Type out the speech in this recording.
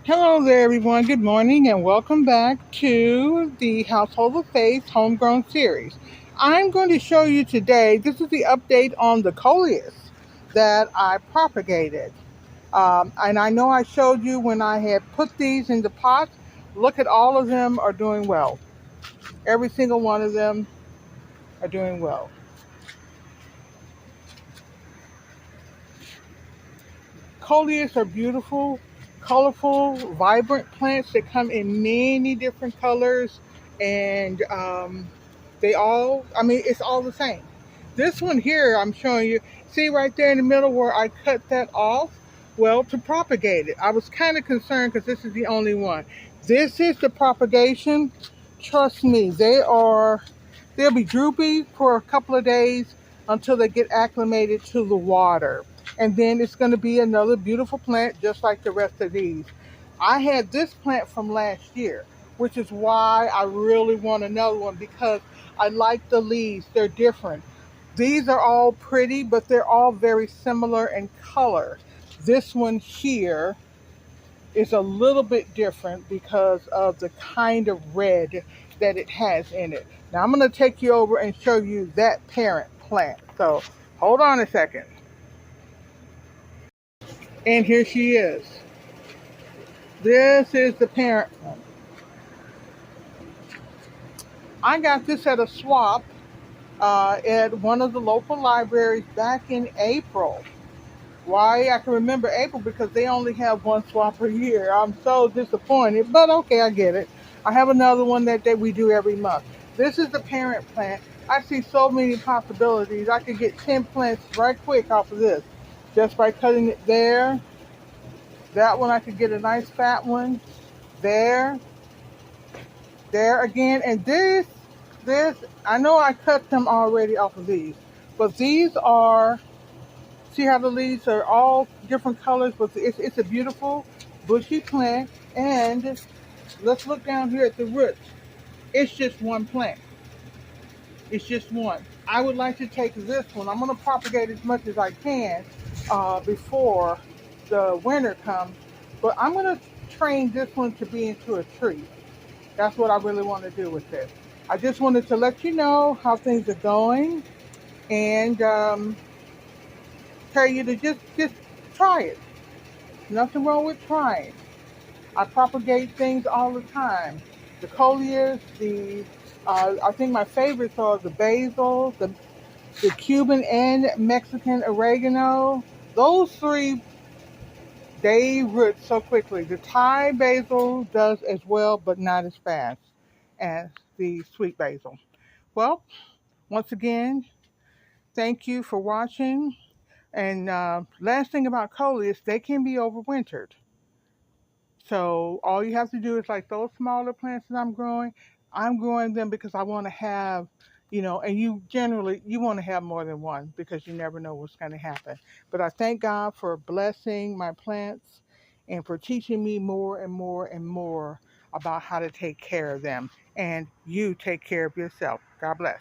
Hello there, everyone. Good morning, and welcome back to the Household of Faith Homegrown Series. I'm going to show you today, this is the update on the Coleus that I propagated. And I know I showed you when I had put these in the pots. Look at all of them are doing well. Every single one of them are doing well. Coleus are beautiful, colorful, vibrant plants that come in many different colors, and it's all the same. This one here I'm showing you, see right there in the middle where I cut that off? Well, to propagate it. I was kind of concerned because this is the only one. This is the propagation. Trust me, they'll be droopy for a couple of days until they get acclimated to the water. And then it's going to be another beautiful plant just like the rest of these. I had this plant from last year, which is why I really want another one because I like the leaves. They're different. These are all pretty, but they're all very similar in color. This one here is a little bit different because of the kind of red that it has in it. Now I'm going to take you over and show you that parent plant. So hold on a second. And here she is. This is the parent one. I got this at a swap at one of the local libraries back in April. Why I can remember April because they only have one swap a year. I'm so disappointed, but okay, I get it. I have another one that we do every month. This is the parent plant. I see so many possibilities. I could get 10 plants right quick off of this just by cutting it there. That one I could get a nice fat one. There, there again, and this, I know I cut them already off of these, but these are, see how the leaves are all different colors, but it's a beautiful bushy plant. And let's look down here at the roots. It's just one plant. It's just one. I would like to take this one. I'm going to propagate as much as I can before the winter comes, but I'm going to train this one to be into a tree. That's what I really want to do with this. I just wanted to let you know how things are going and tell you to just try it. Nothing wrong with trying. I propagate things all the time. The coleus, I think my favorites are the basil, the Cuban and Mexican oregano. Those three, they root so quickly. The Thai basil does as well, but not as fast as the sweet basil. Well, once again, thank you for watching. And last thing about coleus, they can be overwintered. So all you have to do is like those smaller plants that I'm growing them because I want to have, and you want to have more than one because you never know what's going to happen. But I thank God for blessing my plants and for teaching me more and more and more about how to take care of them. And you take care of yourself. God bless.